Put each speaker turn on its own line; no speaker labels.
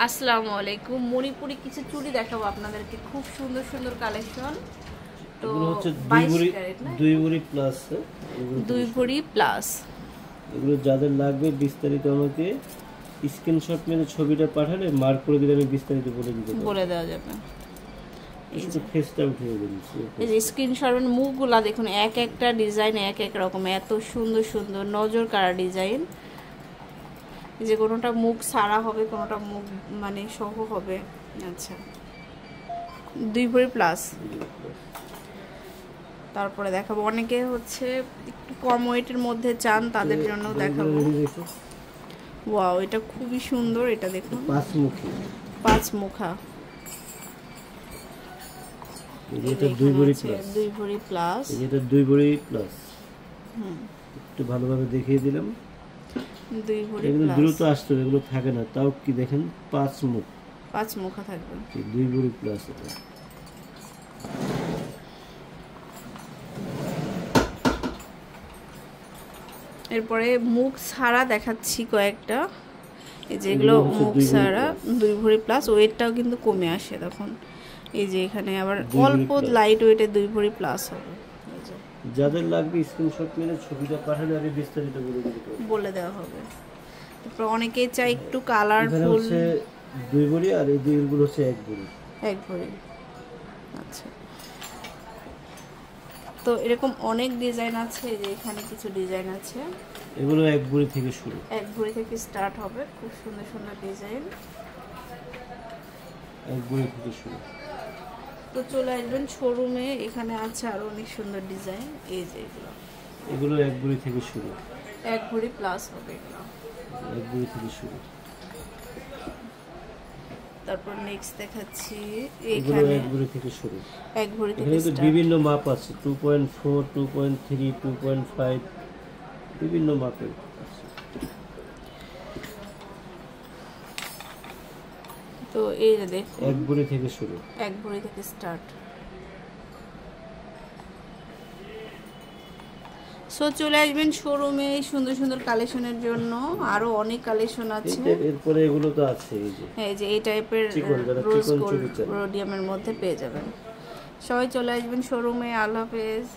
আসসালামু আলাইকুম। মণিপুরি কিছু চুড়ি দেখাবো আপনাদেরকে, খুব সুন্দর সুন্দর কালেকশন। তো
এগুলো হচ্ছে
22 ক্যারেট না,
2 ভরি প্লাস।
2 ভরি প্লাস।
এগুলো যাদের লাগবে বিস্তারিত আমাকে স্ক্রিনশট মেরে ছবিটা পাঠালে মার্ক করে দিলে আমি বিস্তারিত বলে
দেওয়া যাবে।
এই যে ফেসটা উঠিয়ে দিচ্ছি,
এই যে স্ক্রিনশটের মুখগুলা দেখুন, এক একটা ডিজাইন এক এক রকম, এত সুন্দর সুন্দর নজর কাড়া ডিজাইন। যে কোনোটা মুখ সারা হবে, কোনোটা মুখ মানে সহ হবে। আচ্ছা, 2 ভরি প্লাস। তারপরে দেখাবো, অনেকে হচ্ছে একটু কম ওয়েটের মধ্যে চান, তাদের জন্য দেখাবো। ওয়াও, এটা খুবই সুন্দর। এটা দেখুন, পাঁচ মুখা।
এটা 2 ভরি প্লাস,
2 ভরি প্লাস।
এটা 2 ভরি প্লাস। একটু ভালোভাবে দেখিয়ে দিলাম।
2 ভরি
এগুলো
প্লাস,
দ্রুত আসতে হবে, এগুলো থাকে না। তাও কি দেখেন, 5 মুখ,
5 মুখা থাকবে।
2 ভরি প্লাস। এটা
এরপরে মুখ ছাড়া দেখাচ্ছি কয়েকটা। এই যে এগুলো মুখ ছাড়া 2 ভরি প্লাস। ওয়েটটাও কিন্তু কমে আসে তখন। এই যে এখানে আবার অল্প লাইট ওয়েটে 2 ভরি প্লাস হবে।
যাদের লাগবে স্ক্রিনশট মেরে ছবিটা পাঠালে আমি বিস্তারিত
বলে দেওয়া হবে। তারপর অনেকেই চাই একটু কালারফুল।
হচ্ছে 2 ভরি, আর এই দুইগুলো হচ্ছে 1 ভরি।
1 ভরি। আচ্ছা, তো এরকম অনেক ডিজাইন আছে। যে এখানে কিছু ডিজাইন আছে,
এগুলো 1 ভরি থেকে শুরু,
1 ভরি থেকে স্টার্ট হবে। খুব সুন্দর সুন্দর ডিজাইন,
1 ভরি থেকে শুরু।
তো চলে আসবেন শোরুমে, এখানে আছে আরো অনেক সুন্দর ডিজাইন। এই যে
এগুলো 1 ভরি থেকে শুরু,
1 ভরি প্লাস হবে এগুলো।
1 ভরি থেকে শুরু।
তারপর নেক্সট দেখাচ্ছি,
এগুলো
এখানে
1 ভরি থেকে শুরু।
1 ভরি থেকে
এখানে
স্টার্ট।
বিভিন্ন মাপ আছে, 2.4, 2.3, 2.5, বিভিন্ন মাপের আছে।
তো এই যে দেখুন,
1 ভরি থেকে শুরু,
1 ভরি থেকে স্টার্ট। সো চলে আসবেন শোরুমে এই সুন্দর সুন্দর কালেকশনের জন্য। আরো অনেক কালেকশন আছে।
এরপরে এগুলো তো আছে।
এই যে এই টাইপের রোজ গোল্ড রোডিয়ামের মধ্যে পেয়ে যাবেন। সবাই চলে আসবেন শোরুমে। আল্লাহ হাফেজ।